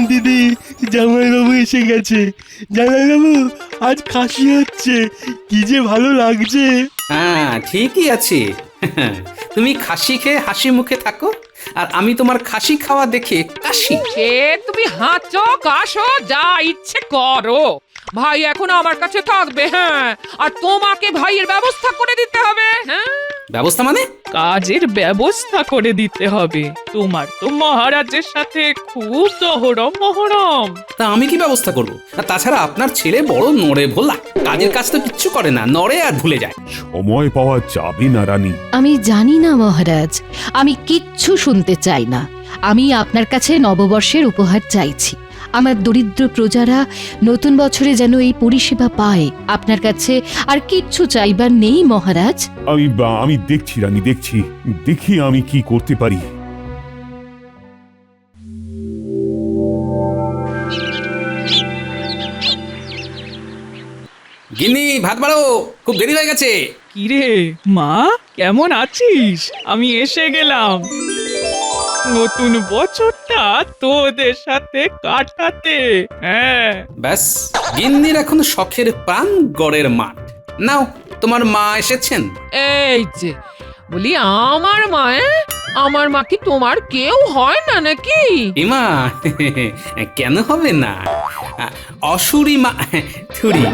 দিদি, জামাইবাবু এসে গেছে। জামাইবাবু, আজ কাশি হচ্ছে, কি যে ভালো লাগছে। হ্যাঁ, ঠিকই আছে। তুমি খাসি খেয়ে হাসি মুখে থাকো, আর আমি তোমার খাসি খাওয়া দেখে কাশি। সে তুমি হাঁচো কাশো যা ইচ্ছে করো, ভাই এখন আমার কাছে থাকবে। হ্যাঁ, আর তোমাকে ভাইয়ের ব্যবস্থা করে দিতে হবে। হ্যাঁ, ব্যবস্থা মানে? কাজের ব্যবস্থা করে দিতে হবে। তোমার তো মহারাজের সাথে খুব দহরম মহরম। তা আমি কি ব্যবস্থা করব? আর তাছাড়া আপনার ছেলে বড় নড়ে ভোলা, কাজের কাজ তো কিচ্ছু করে না, নড়ে আর ভুলে যায়। সময় পাওয়া যাবে না রানী। আমি জানি না মহারাজ, আমি কিচ্ছু শুনতে চাই না। আমি আপনার কাছে নববর্ষের উপহার চাইছি। আমার দরিদ্র প্রজারা নতুন বছরে যেন এই পরিষেবা পায়। আপনার কাছে আর কিচ্ছু চাইবার নেই মহারাজ। আমি দেখছি রানী, দেখি আমি কি করতে পারি। গিন্নি, ভাত বাড়ো, খুব দেরি হয়ে গেছে। কিরে মা, কেমন আছিস? আমি এসে গেলাম নতুন বছরটা তোদের সাথে কাটাতে। হ্যাঁ, ব্যাস, গিন্নির এখন শখের প্রাণ গড়ের মাঠ। নাও, তোমার মা এসেছেন। এই যে বলি, আমার মা, আমার মা কি তোমার কেউ হয় না নাকি? ইমা, কেন হবে না? অসুরি মা, থুরি,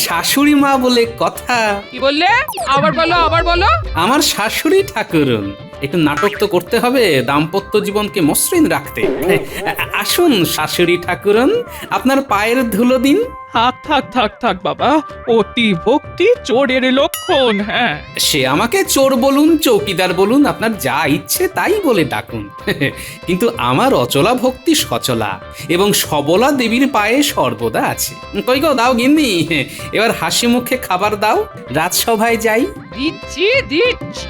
শাশুড়ি মা বলে কথা। কি বললে? আবার বলো, আবার বলো। আমার শাশুড়ি ঠাকুরুন। একটু নাটক তো করতে হবে দাম্পত্য জীবনকে মসৃণ রাখতে। আসুন শাশুড়ি ঠাকুরুন, আপনার পায়ের ধুলো দিন। থাক থাক থাক থাক বাবা, অতি ভক্তি চোরের লক্ষণ। হ্যাঁ, সে আমাকে চোর বলুন, চৌকিদার বলুন, আপনার যা ইচ্ছে তাই বলে ডাকুন। কিন্তু আমার অচলা ভক্তি সচলা এবং সবলা দেবীর পায়ে সর্বদা আছে। কই গো, দাও গিন্নি, এবার হাসি মুখে খাবার দাও, রাজসভায় যাই। দিচ্ছি দিচ্ছি।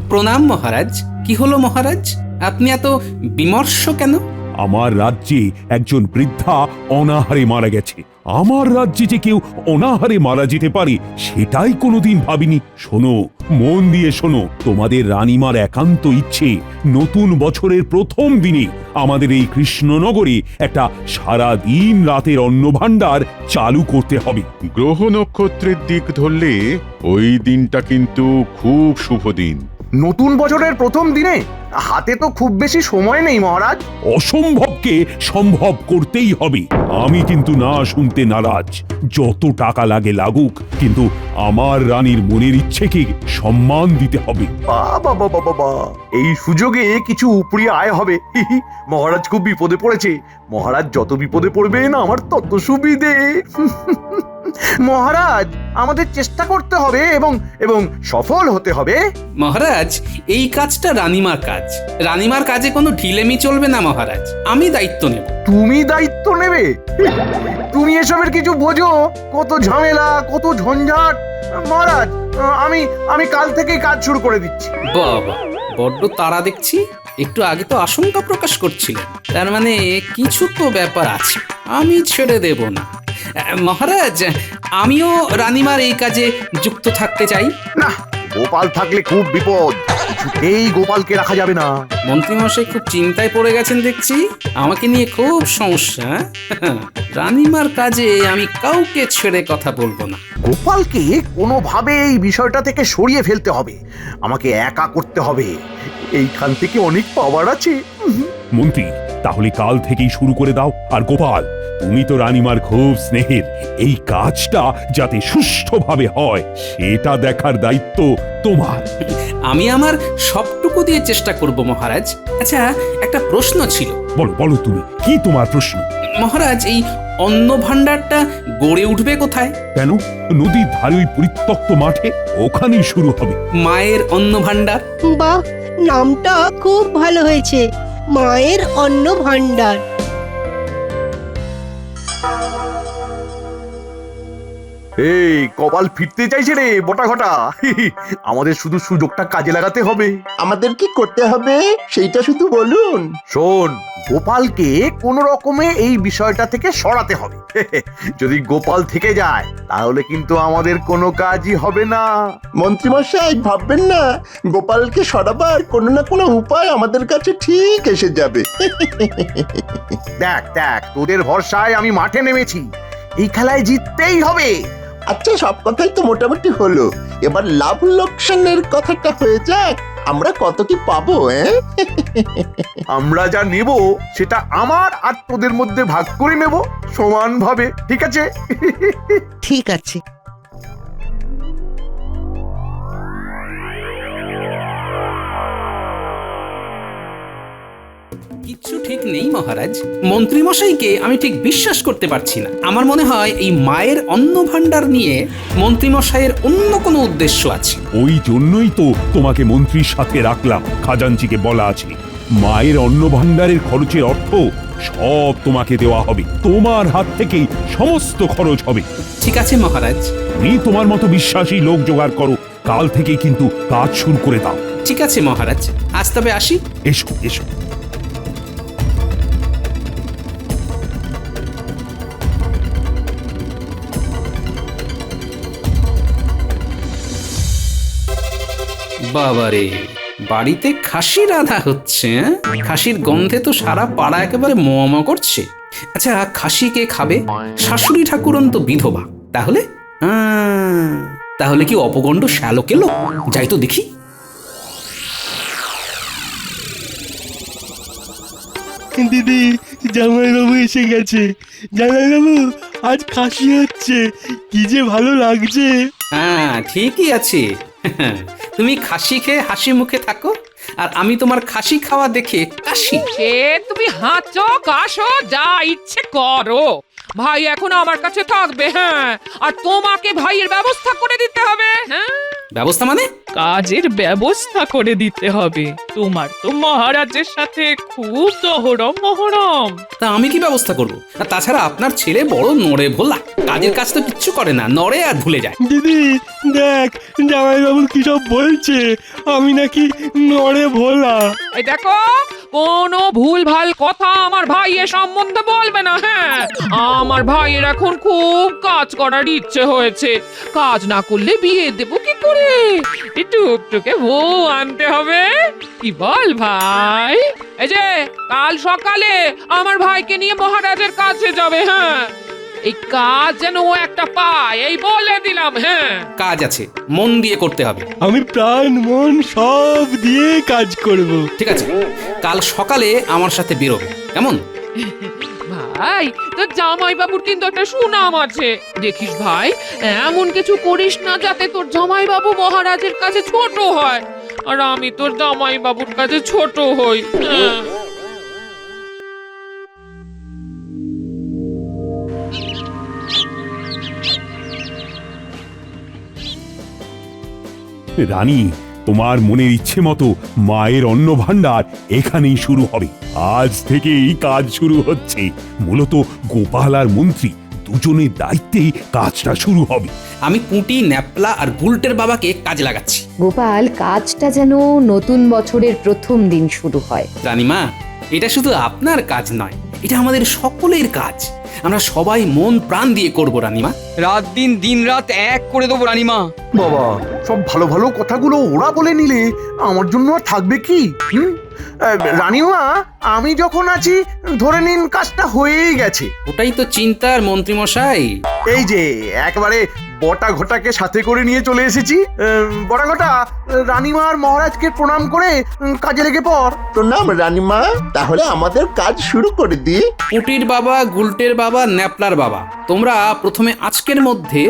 প্রণাম মহারাজ। কি হলো মহারাজ, আপনি এত বিমর্ষ কেন? আমার রাজ্যে একজন বৃদ্ধা অনাহারে মারা গেছে। আমার রাজ্যে যে কেউ অনাহারে মারা যেতে পারে সেটাই কোনোদিন ভাবিনি। শোনো, মন দিয়ে শোনো, তোমাদের রানীমার একান্ত ইচ্ছে নতুন বছরের প্রথম দিনে আমাদের এই কৃষ্ণনগরে একটা সারা দিন রাতের অন্ন ভাণ্ডার চালু করতে হবে। গ্রহ নক্ষত্রের দিক ধরলে ওই দিনটা কিন্তু খুব শুভ দিন। নতুন বছরের প্রথম দিনে হাতে তো খুব বেশি সময় নেই মহারাজ। অসম্ভবকে সম্ভব করতেই হবে। আমি কিন্তু না শুনতে নারাজ। যত টাকা লাগে লাগুক, কিন্তু আমার রানীর মনের ইচ্ছেকে সম্মান দিতে হবে। বাবা বাবা বাবা, এই সুযোগে কিছু উপরি আয় হবে। মহারাজ খুব বিপদে পড়েছে। মহারাজ যত বিপদে পড়বেন আমার তত সুবিধে। মহারাজ, আমাদের চেষ্টা করতে হবে এবং এবং সফল হতে হবে। মহারাজ, এই কাজটা রানীমার কাজ। রানীমার কাজে কোনো ঢিলেমি চলবে না মহারাজ, আমি দায়িত্ব নেব। তুমি দায়িত্ব নেবে? তুমি এসবের কিছু বোঝো? কত ঝামেলা, কত ঝঞ্ঝাট। মহারাজ, আমি আমি কাল থেকেই কাজ শুরু করে দিচ্ছি। বাবা, বড্ড তাড়া দেখছি। একটু আগে তো আশঙ্কা প্রকাশ করছিলেন, তার মানে কিছু তো ব্যাপার আছে। আমি ছেড়ে দেব না মহারাজ। আমিও রানীমার এই কাজে যুক্ত থাকতে চাই। না, গোপাল থাকলে খুব বিপদ। কিছুতেই গোপালকে রাখা যাবে না। মন্ত্রীমশাই খুব চিন্তায় পড়ে গেছেন দেখছি। আমাকে নিয়ে খুব সমস্যা। রানীমার কাজে আমি কাউকে ছেড়ে কথা বলবো না। গোপালকে কোনোভাবে এই বিষয়টা থেকে সরিয়ে ফেলতে হবে। আমাকে একা করতে হবে। এইখান থেকে অনেক পাওয়ার আছে। মন্ত্রী, তাহলে কাল থেকেই শুরু করে দাও। আর গোপাল, তুমি তো রানীমার খুব স্নেহের। এই কাজটা যাতে সুষ্ঠুভাবে হয় সেটা দেখার দায়িত্ব তোমার। আমি আমার সবটুকু দিয়ে চেষ্টা করব মহারাজ। আচ্ছা, একটা প্রশ্ন ছিল। বলো বলো, তুমি কি তোমার প্রশ্ন? মহারাজ, এই অন্ন ভাণ্ডারটা গড়ে উঠবে কোথায়? কেন? নদীর ধারে ওই পরিত্যক্ত মাঠে, ওখানেই শুরু হবে। মায়ের অন্ন ভাণ্ডার। বাহ, নামটা খুব ভালো হয়েছে, মায়ের অন্ন ভাণ্ডার। এই কপাল ফিরতে চাইছে রে বটা ঘটা। আমাদের শুধু সুযোগটা কাজে লাগাতে হবে। আমাদের কি করতে হবে সেইটা শুধু বলুন। শোন, গোপালকে কোনো রকমে এই বিষয়টা থেকে সরাতে হবে। যদি গোপাল থেকে যায় তাহলে কিন্তু আমাদের কোনো কাজই হবে না। মন্ত্রীমশাই ভাববেন না, গোপালকে সরাবার কোনো না কোনো উপায় আমাদের কাছে ঠিক এসে যাবে। দেখ দেখ, তোদের ভরসায় আমি মাঠে নেমেছি, এই খেলায় জিততেই হবে। আচ্ছা, সব কথাই তো মোটামুটি হলো, এবার লাভ লোকসানের কথাটা হয়ে যাক। আমরা কত কি পাবো? আমরা যা নেব সেটা আমার আর তোদের মধ্যে ভাগ করে নেব সমানভাবে, ঠিক আছে? ঠিক আছে। কিচ্ছু ঠিক নেই মহারাজ। মন্ত্রীমশাইকে আমি ঠিক বিশ্বাস করতে পারছি না। আমার মনে হয় এই মায়ের অন্ন ভাণ্ডার নিয়ে মন্ত্রীমশাইয়ের অন্য কোনো উদ্দেশ্য আছে। ওই জন্যই তো তোমাকে মন্ত্রীর সাথে রাখলাম। খাজাঞ্চিকে বলা আছে মায়ের অন্ন ভাণ্ডারের খরচের অর্থ সব তোমাকে দেওয়া হবে, তোমার হাত থেকেই সমস্ত খরচ হবে। ঠিক আছে মহারাজ। তুমি তোমার মতো বিশ্বাসী লোক জোগাড় করো, কাল থেকেই কিন্তু কাজ শুরু করে দাও। ঠিক আছে মহারাজ, আজ তবে আসি। এসো এসো। বাবারে, বাড়িতে খাসি রাধা হচ্ছে। খাসির গন্ধে তো সারা পাড়া একেবারে মোয়া করছে। আচ্ছা, খাসি কে খাবে? শাশুড়ি ঠাকুরন তো বিধবা। তাহলে তাহলে কি অপগণ্ড শ্যালক এলো? যাই তো দেখি। দিদি, জামাইবাবু এসে গেছে। জামাইবাবু, আজ খাসি হচ্ছে, কি যে ভালো লাগছে। হ্যাঁ, ঠিকই আছে। তুমি খাসি খেয়ে হাসি মুখে থাকো, আর আমি তোমার খাসি খাওয়া দেখে কাশি। সে তুমি হাঁচো কাশো যা ইচ্ছে করো, ভাই এখন আমার কাছে থাকবে। হ্যাঁ, আর তোমাকে ভাইয়ের ব্যবস্থা করে দিতে হবে। হ্যাঁ, ব্যবস্থা মানে? কাজের ব্যবস্থা করে দিতে হবে। তোমার তো মহারাজের সাথে খুব মহরম। তা আমি কি ব্যবস্থা করবো? আর তাছাড়া আপনার ছেলে বড় নড়ে ভোলা, কাজের কাজ তো কিচ্ছু করে না, নড়ে আর ভুলে যায়। দিদি দেখ, জামাইবাবু কি সব বলছে, আমি নাকি নড়ে ভোলা। এই দেখো, কোনো ভুল ভাল কথা আমার ভাইয়ের সম্বন্ধে বলবে না। হ্যাঁ, আমার ভাইয়ের এখন খুব কাজ করার ইচ্ছে হয়েছে। কাজ না করলে বিয়ে দেবো কি করে? টুকটুকে বউ আনতে হবে। কি বল ভাই? এই যে কাল সকালে আমার ভাইকে নিয়ে মহারাজের কাছে যাবে। হ্যাঁ, এই কাজ যেন ও একটা পায়, এই বলে দিলাম। হ্যাঁ, কাজ আছে, মন দিয়ে করতে হবে। আমি প্রাণ মন সব দিয়ে কাজ করব। ঠিক আছে, কাল সকালে আমার সাথে বেরোবে, কেমন? ভাই, তোর জামাই বাবুর কিন্তু একটা সুনাম আছে। দেখিস ভাই, এমন কিছু করিস না যাতে তোর জামাই বাবু মহারাজের কাছে ছোট হয়, আর আমি তোর জামাই বাবুর কাছে ছোট হই। হ্যাঁ। রানী, তোমার মনের ইচ্ছে মতো মায়ের অন্ন ভাণ্ডার এখানেই শুরু হবে। আজ থেকেই কাজ শুরু হচ্ছে। মূলত গোপাল আর মন্ত্রী দুজনের দায়িত্বেই কাজটা শুরু হবে। আমি পুঁটি, ন্যাপলা আর গুলটের বাবাকে কাজে লাগাচ্ছি। গোপাল, কাজটা যেন নতুন বছরের প্রথম দিন শুরু হয়। রানীমা, এটা শুধু আপনার কাজ নয়, এটা আমাদের সকলের কাজ। আমরা সবাই মন প্রাণ দিয়ে করব রানীমা। রাত দিন, দিন রাত এক করে দেবো রানীমা। বাবা, সব ভালো ভালো কথাগুলো ওরা বলে নিলে আমার জন্য আর থাকবে কি? রানীমা, আমি যখন আছি ধরে নিন কাজটা হয়েই গেছে। ওটাই তো চিন্তার মন্ত্রীমশাই। এই যে একেবারে বটা ঘটাকে সাথে করে নিয়ে চলে এসেছি। বটা ঘটা, রানীমার মহারাজকে প্রণাম করে কাজে লেগে পড়। প্রণাম রানীমা, তাহলে আমাদের কাজ শুরু করে দিই। পুটির বাবা, গুলটের বাবা, ন্যাপলার বাবা, তোমরা প্রথমে আজকের মধ্যে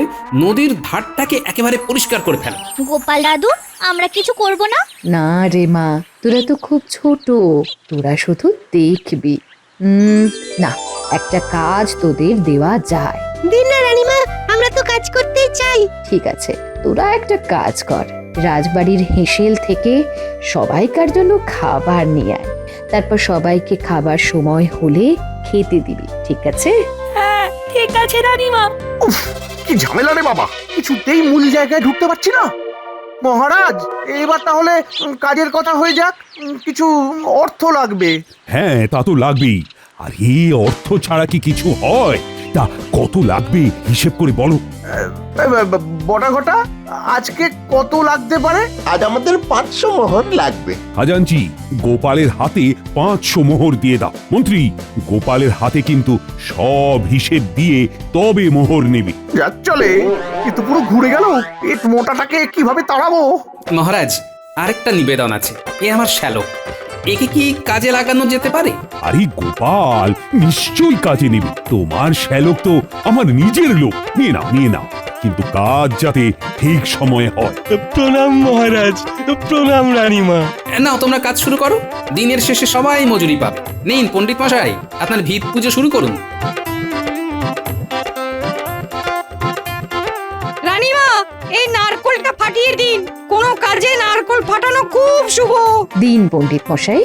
নদীর ধারটাকে একেবারে পরিষ্কার করে ফেলো। গোপাল দাদু, আমরা কিছু করব না? না রে মা, তোরা তো খুব ছোট, তোরা শুধু দেখবি। না, একটা কাজ তোদের দেওয়া যায়। দিন না রানীমা, আমরা তো কাজ করতেই চাই। ঠিক আছে, তোরা একটা কাজ কর, রাজবাড়ির হেঁসেল থেকে সবাইকার জন্য খাবার নিয়ে আয়। তারপর সবাইকে খাবার সময় হলে খেতে দিবি, ঠিক আছে? হ্যাঁ, ঠিক আছে রানীমা। উফ, কি ঝামেলা রে বাবা, কিছুতেই মূল জায়গায় ঢুকতে পারছি না। মহারাজ, এবার তাহলে কাজের কথা হয়ে যাক। কিছু অর্থ লাগবে। হ্যাঁ, তা তো লাগবেই। আর এই অর্থ ছাড়া কি কিছু হয়? তা কত লাগবে হিসেব করে বলো। বটা ঘটা, আজকে কত লাগতে পারে? আজ আমাদের 500 মোহর লাগবে। খাজাঞ্চি, গোপালের হাতে 500 মোহর দিয়ে দাও। মন্ত্রী, গোপালের হাতে কিন্তু সব হিসেব দিয়ে তবে মোহর নেবে। যা চলে, কিন্তু পুরো ঘুরে গেল। পেট মোটাটাকে কিভাবে তাড়াবো? মহারাজ, আরেকটা নিবেদন আছে। এ আমার শ্যালক, একে কি কাজে লাগানো যেতে পারে? আরে গোপাল নিশ্চয়ই কাজে নেবে। তোমার শ্যালক তো আমার নিজের লোক। নিয়ে নাও, নিয়ে নাও, কিন্তু কাজ যাতে ঠিক সময়ে হয়। প্রণাম মহারাজ, প্রণাম রানীমা। নাও, তোমরা কাজ শুরু করো। দিনের শেষে সবাই মজুরি পাবে। নিন পণ্ডিত মশাই, আপনার ভিত পুজো শুরু করুন। রানীমা, এই নারকোলটা ফাটিয়ে দিন। কোনো কাজে নারকোল ফাটানো খুব শুভ। দিন পণ্ডিত মশাই।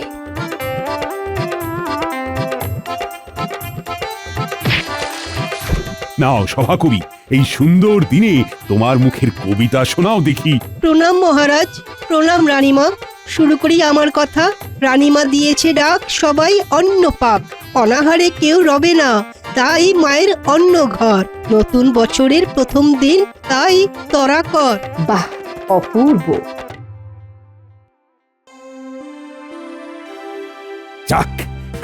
নাও সভাকবি, এই সুন্দর দিনে তোমার মুখের কবিতা শোনাও দেখি। প্রণাম মহারাজ, প্রণাম রানীমা। শুরু করি আমার কথা। রানীমা দিয়েছে ডাক, সবাই অন্ন পাক। অনাহারে কেউ রবে না, তাই মায়ের অন্ন ঘর। নতুন বছরের প্রথম দিন, তাই তরা কর। বাহ, অপূর্ব। যাক,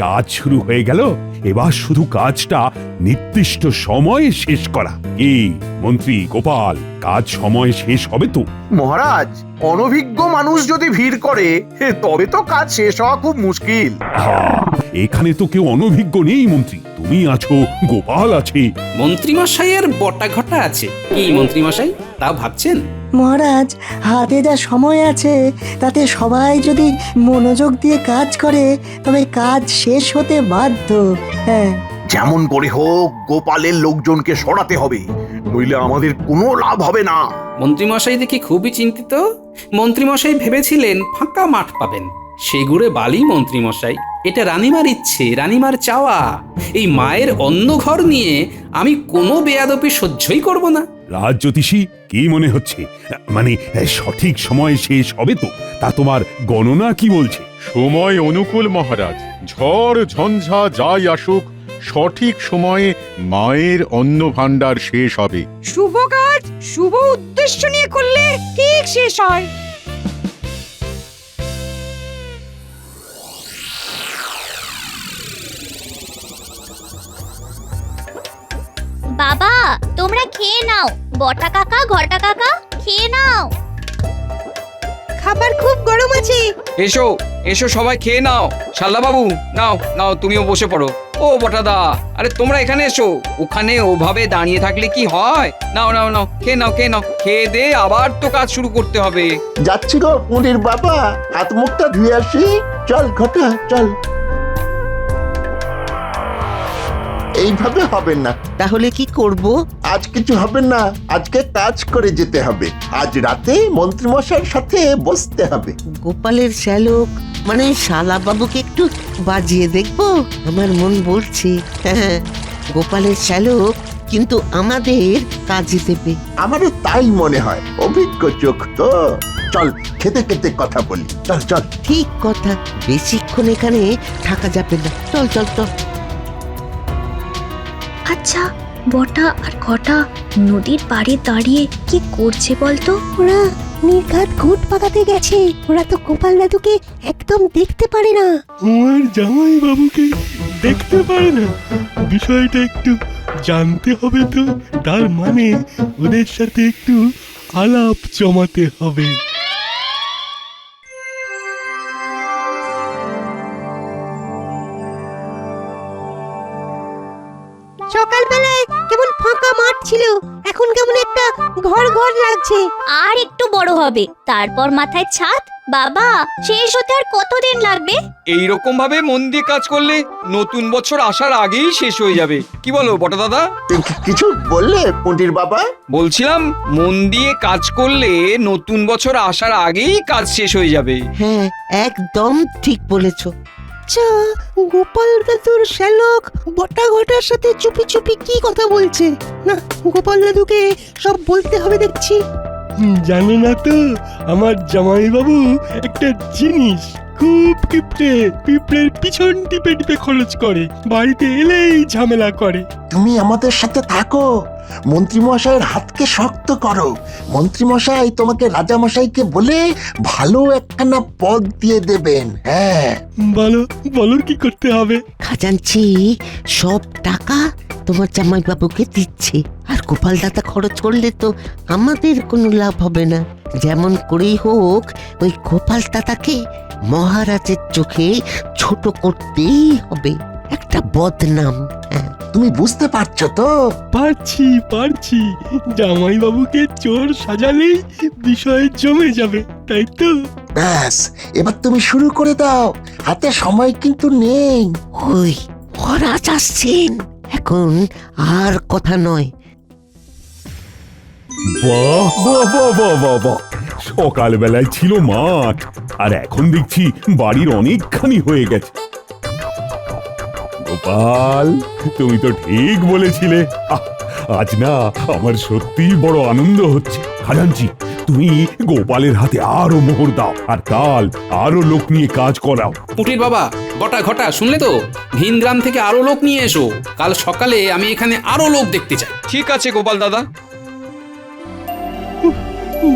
কাজ শুরু হয়ে গেল। এবার শুধু কাজটা নির্দিষ্ট সময়ে শেষ করা। এই মন্ত্রী গোপাল, কাজ সময়ে শেষ হবে তো? মহারাজ, অনভিজ্ঞ মানুষ যদি ভিড় করে, তবে তো কাজ শেষ হওয়া খুব মুশকিল। এখানে তো কেউ অনভিজ্ঞ নেই মন্ত্রী। তুমি আছো, গোপাল আছে। মন্ত্রীমশাইয়ের বটা ঘটা আছে। কি মন্ত্রীমশাই, তাও ভাবছেন? মহারাজ, হাতে যা সময় আছে তাতে সবাই যদি মনোযোগ দিয়ে কাজ করে তবে কাজ শেষ হতে বাধ্য। হ্যাঁ, যেমন করে হোক গোপালের লোকজনকে সরাতে হবে, নইলে আমাদের কোনো লাভ হবে না। মন্ত্রীমশাই দেখি খুবই চিন্তিত। মন্ত্রীমশাই ভেবেছিলেন ফাঁকা মাঠ পাবেন। সেগুড়ে বালি মন্ত্রীমশাই। এটা রানীমার ইচ্ছে, রানীমার চাওয়া। এই মায়ের অন্য ঘর নিয়ে আমি কোনো বেয়াদপি সহ্যই করব না। রাজজ্যোতিষী, কি মনে হচ্ছে? মানে সঠিক সময়ে শেষ হবে তো? তা তোমার গণনা কি বলছে? সময় অনুকূল মহারাজ। ঝড় ঝঞ্ঝা যাই আসুক, সঠিক সময়ে মায়ের অন্ন ভাণ্ডার শেষ হবে। শুভ কাজ শুভ উদ্দেশ্য নিয়ে করলে ঠিক শেষ হয়। বাবা, তোমরা খেয়ে নাও। বটা কাকা, ঘটা কাকা, খেয়ে নাও। খাবার খুব গরম আছে। এসো এসো, সবাই খেয়ে নাও। শাল্লা বাবু, নাও নাও, তুমিও বসে পড়ো। ও বটাদা, আরে তোমরা এখানে এসো। ওখানে ওভাবে দাঁড়িয়ে থাকলে কি হয়? নাও নাও নাও, খেয়ে নাও, খেয়ে নাও। খেয়ে দে আবার তো কাজ শুরু করতে হবে। যাচ্ছি গো পুরীর বাবা, হাত মুখটা ধুয়ে আসি। চল ঘটা, চল। এইভাবে হবে না। তাহলে কি করব? আজ কিছু হবে না, আজকে কাজ করে যেতে হবে। আজ রাতে মন্ত্রীমশাইয়ের সাথে বসতে হবে। গোপালের শ্যালক মানে শালা বাবুকে একটু বাজিয়ে দেখবো। আমার মন বলছে হ্যাঁ, গোপালের শ্যালক কিন্তু আমাদের কাজে দেবে। আমারও তাই মনে হয়, অভিজ্ঞ চোখ তো। চল খেতে খেতে কথা বলি। চল চল। ঠিক কথা, বেশিক্ষণ এখানে থাকা যাবে না। চল চল চল। আচ্ছা, বটা আর ঘটা নদীর পাড়ে দাঁড়িয়ে কি করছে বলতো? ওরা নির্ঘাত ঘুট পাকাতে গেছে। ওরা তো গোপাল দাদুকে একদম দেখতে পারে না। আমার জামাই বাবুকে দেখতে পারে না? বিষয়টা একটু জানতে হবে তো। তার মানে ওদের সাথে একটু আলাপ জমাতে হবে। সকালবেলায় কেমন ফাঁকা মাঠ ছিল, এখন কেমন একটা ঘর ঘর লাগছে। আর একটু বড় হবে, তারপর মাথায় ছাদ। বাবা, শেষ হতে আর কতদিন লাগবে? এইরকম ভাবে মন দিয়ে কাজ করলে নতুন বছর আসার আগেই শেষ হয়ে যাবে। কি বলো বটা দাদা? কিছু বললে পুরীর বাবা? বলছিলাম মন দিয়ে কাজ করলে নতুন বছর আসার আগেই কাজ শেষ হয়ে যাবে। হ্যাঁ, একদম ঠিক বলেছো। আচ্ছা, গোপাল দাদুর শ্যালক বটা ঘটার সাথে চুপি চুপি কি কথা বলছে? না, গোপাল দাদুকে সব বলতে হবে দেখছি। জানো না তো, আমার জামাইবাবু একটা জিনিস খুব কিপটে, পিঁপড়ের পিছন টিপে টিপে খরচ করে, বাড়িতে এলেই ঝামেলা করে। তুমি আমাদের সাথে থাকো, মন্ত্রীমশাইয়ের হাতকে শক্ত করো। মন্ত্রীমশাই তোমাকে রাজামশাইকে বলে ভালো একখানা পদ দিয়ে দেবেন। হ্যাঁ, বলো বলো কি করতে হবে? খাজাঞ্চি সব টাকা তোমার জামাইবাবুকে দিচ্ছে, আর গোপাল দাদা খরচ করলে তো আমাদের কোনো লাভ হবে না। যেমন করেই হোক ওই গোপাল দাদাকে মহারাজের চোখে ছোট করতেই হবে, একটা বদনাম। হ্যাঁ, তুমি বুঝতে পারছো তো? পারছি। জামাইবাবুকে চোর সাজালেই বিষয় জমে যাবে, তাই তো? ব্যাস, এবার তুমি শুরু করে দাও, হাতে সময় কিন্তু নেই। ওই মহারাজ আসছেন, এখন আর কথা নয়। বাহ বাহ বাহ বাহ বাহ বাহ, সকালবেলায় ছিল মাঠ, আর এখন দেখছি বাড়ির অনেকখানি হয়ে গেছে। গোপাল, তুমি তো ঠিক বলেছিলে। আজ না আমার সত্যিই বড় আনন্দ হচ্ছে। খাজাঞ্চি, তুমি গোপালের হাতে আরো মোহর দাও, আর কাল আরো লোক নিয়ে কাজ করাও। পুটির বাবা, বটা ঘটা শুনলে তো? ভিন গ্রাম থেকে আরো লোক নিয়ে এসো, কাল সকালে আমি এখানে আরো লোক দেখতে চাই। ঠিক আছে গোপাল দাদা।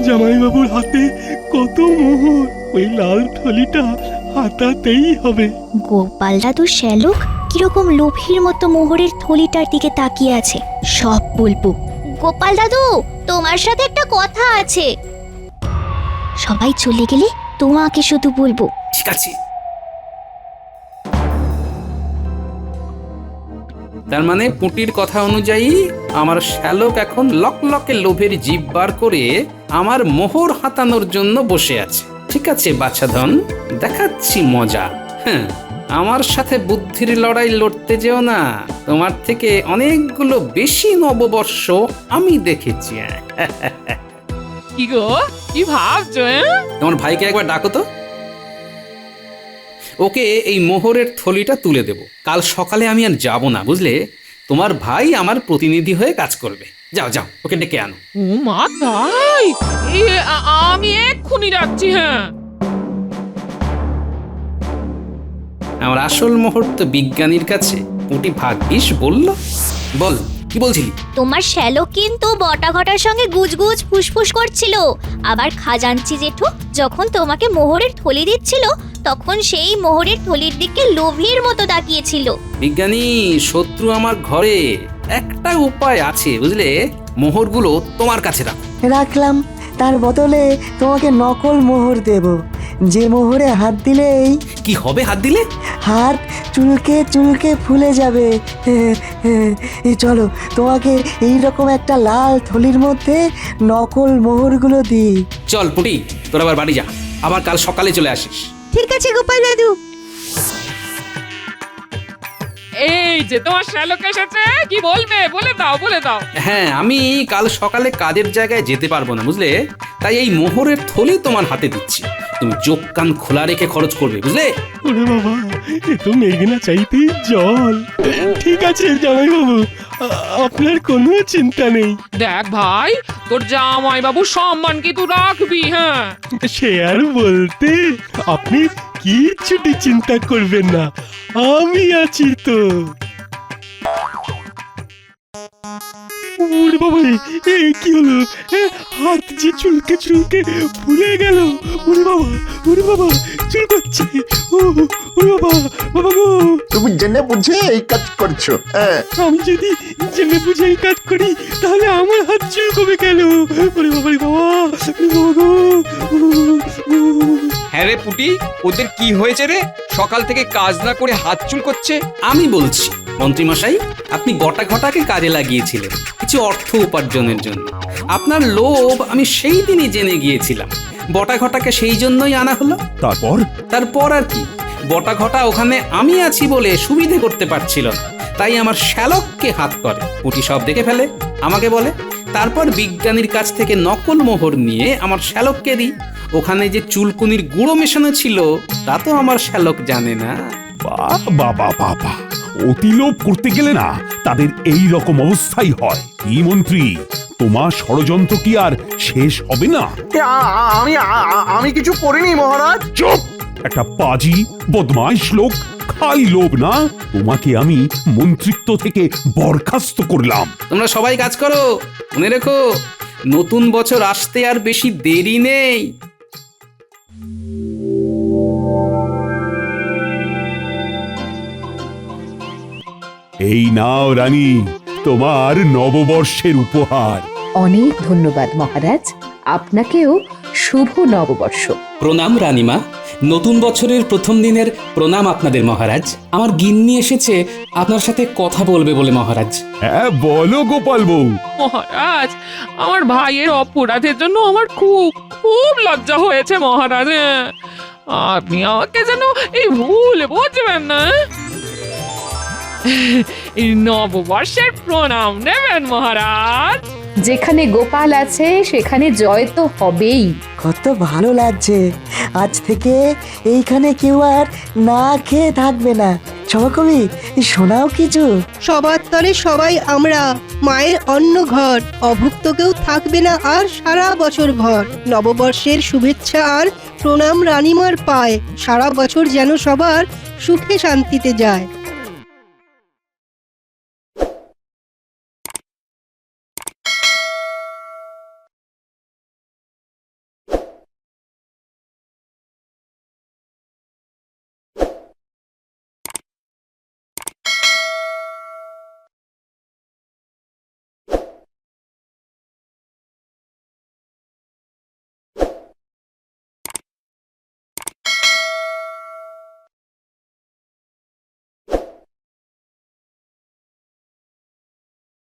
জামাইবাবুর হাতে কত মোহর, ওই লাল থলিটা হাতাতেই হবে। গোপাল দাদু শ্যালক কিরকম লোভীর মতো মোহরের থলিটার দিকে তাকিয়ে আছে, সব বলবো। গোপাল দাদু, তোমার সাথে একটা কথা আছে। সবাই চলে গেলে তোমাকে শুধু বলবো। ঠিক আছে। তার মানে পুটির কথা অনুযায়ী আমার শ্যালক এখন লকলকে লোভের জিভ বার করে আমার মোহর হাতানোর জন্য বসে আছে। ঠিক আছে বাছাধন, দেখাচ্ছি মজা। হ্যাঁ, আমার সাথে বুদ্ধির লড়াই লড়তে যেও না, তোমার থেকে অনেকগুলো বেশি নববর্ষ আমি দেখেছি। কি গো, কি ভাবছো? তোমার ভাইকে একবার ডাকো তো, ওকে এই মোহরের থলিটা তুলে দেব। কাল সকালে আমি আর যাব না, বুঝলে? তোমার ভাই আমার প্রতিনিধি হয়ে কাজ করবে। যাও যাও, ওকে ডেকে আনো। ও মা তাই? আমি এক্ষুনি যাচ্ছি। হ্যাঁ, আমার আসল মোহর তো বিজ্ঞানীর কাছে। পুটি ভাগ্যিস বলল। বল, কি বলছিলি? তোমার শ্যালক কিন্তু বটা ঘটার সঙ্গে গুজগুজ ফুসফুস করছিল। আবার খাজাঞ্চি জেঠু যখন তোমাকে মোহরের থলি দিচ্ছিল, তখন সেই মোহরের থলির দিকে লোভীর মতো তাকিয়েছিল। বিজ্ঞানী, শত্রু আমার ঘরে। একটা উপায় আছে, বুঝলে? মোহরগুলো তোমার কাছে রাখো। রাখলাম, তার বদলে তোমাকে নকল মোহর দেব, যে মোহরে হাত দিলেই। কি হবে হাত দিলে? হাত চুলকে চুলকে ফুলে যাবে। চলো, তোমাকে এইরকম একটা লাল থলির মধ্যে নকল মোহরগুলো দিই। চল পুটি, তোর আবার বাড়ি যা, আবার কাল সকালে চলে আসিস। ঠিক আছে গোপাল দাদু। এই যে তোমার শ্যালক এসেছে, কি বলবে? বলে দাও, বলে দাও। হ্যাঁ, আমি কাল সকালে কাজের জায়গায় যেতে পারবো না, বুঝলে? তাই এই মোহরের থলি তোমার হাতে দিচ্ছি, তুমি চোখ কান খোলা রেখে খরচ করবে, বুঝলে? ওরে বাবা, এ তো মেঘনা চাইতেই জল। ঠিক আছে জামাইবাবু, আপনার কোনো চিন্তা নেই। দেখ ভাই, তোর জামাই বাবু সম্মান কি তুই রাখবি? হ্যাঁ, সে আর বলতে, আপনি কিচ্ছুটি চিন্তা করবেন না, আমি আছি তো। ওরে বাবা, এ কি হলো? হাত যে চুলকে চুলকে ফুলে গেল। ওরে বাবা, চুল করছে। ওরে বাবা, বাবা গো। তুমি জেনে বুঝে এই কাজ করছো? হ্যাঁ, আমি যদি জেনে বুঝে এই কাজ করি, তাহলে আমার হাত চুলকবে কেন? ওরে বাবা, বাবা গো। হ্যাঁ রে পুটি, ওদের কি হয়েছে রে? সকাল থেকে কাজ না করে হাত চুল করছে। আমি বলছি মন্ত্রীমশাই, আপনি বটা ঘটাকে কাজে লাগিয়েছিলেন কিছু অর্থ উপার্জনের জন্য। আপনার লোভ আমি সেই দিনই জেনে গিয়েছিলাম। বটা ঘটাকে সেই জন্যই আনা হলো। তারপর আর কি, বটা ঘটা ওখানে আমি আছি বলে সুবিধে করতে পারছিল না, তাই আমার শ্যালককে হাত করে। পুটি সব দেখে ফেলে, আমাকে বলে। তারপর বিজ্ঞানীর কাছ থেকে নকল মোহর নিয়ে আমার শ্যালককে দিই। ওখানে যে চুলকুনির গুঁড়ো মেশানো ছিল তা তো আমার শ্যালক জানে না। বাবা বাবা, অতি লোভ করতে গেলে না তাদের এই রকম অবস্থাই হয়। কি মন্ত্রী, তোমার ষড়যন্ত্র কি আর শেষ হবে না? আমি কিছু করিনি মহারাজ। চুপ! একটা পাজি বদমাইশ লোক, খালি লোভ না। তোমাকে আমি মন্ত্রিত্ব থেকে বরখাস্ত করলাম। তোমরা সবাই কাজ করো, মনে রেখো নতুন বছর আসতে আর বেশি দেরি নেই। এই নাও রানী, তোমার নববর্ষের উপহার। অনেক ধন্যবাদ মহারাজ, আপনাকেও শুভ নববর্ষ। প্রণাম রানীমা, নতুন বছরের প্রথম দিনের প্রণাম আপনাদের মহারাজ। আমার গিন্নি এসেছে আপনার সাথে কথা বলবে বলে মহারাজ। হ্যাঁ বলো গোপাল বউ। মহারাজ, আমার ভাইয়ের অপরাধের জন্য আমার খুব খুব লজ্জা হয়েছে মহারাজ। আপনি আমাকে যেন এই ভুল বুঝবেন না। এই নববর্ষের প্রণাম নেবেন মহারাজ। যেখানে গোপাল আছে সেখানে জয় তো হবেই। কত ভালো লাগছে, আজ থেকে এইখানে কেউ আর না খেয়ে থাকবে না। সভাকবি, শোনাও কিছু। সবার তরে সবাই আমরা, মায়ের অন্ন ঘর, অভুক্ত কেউ থাকবে না আর সারা বছর ভর। নববর্ষের শুভেচ্ছা আর প্রণাম রানীমার পায়, সারা বছর যেন সবার সুখে শান্তিতে যায়।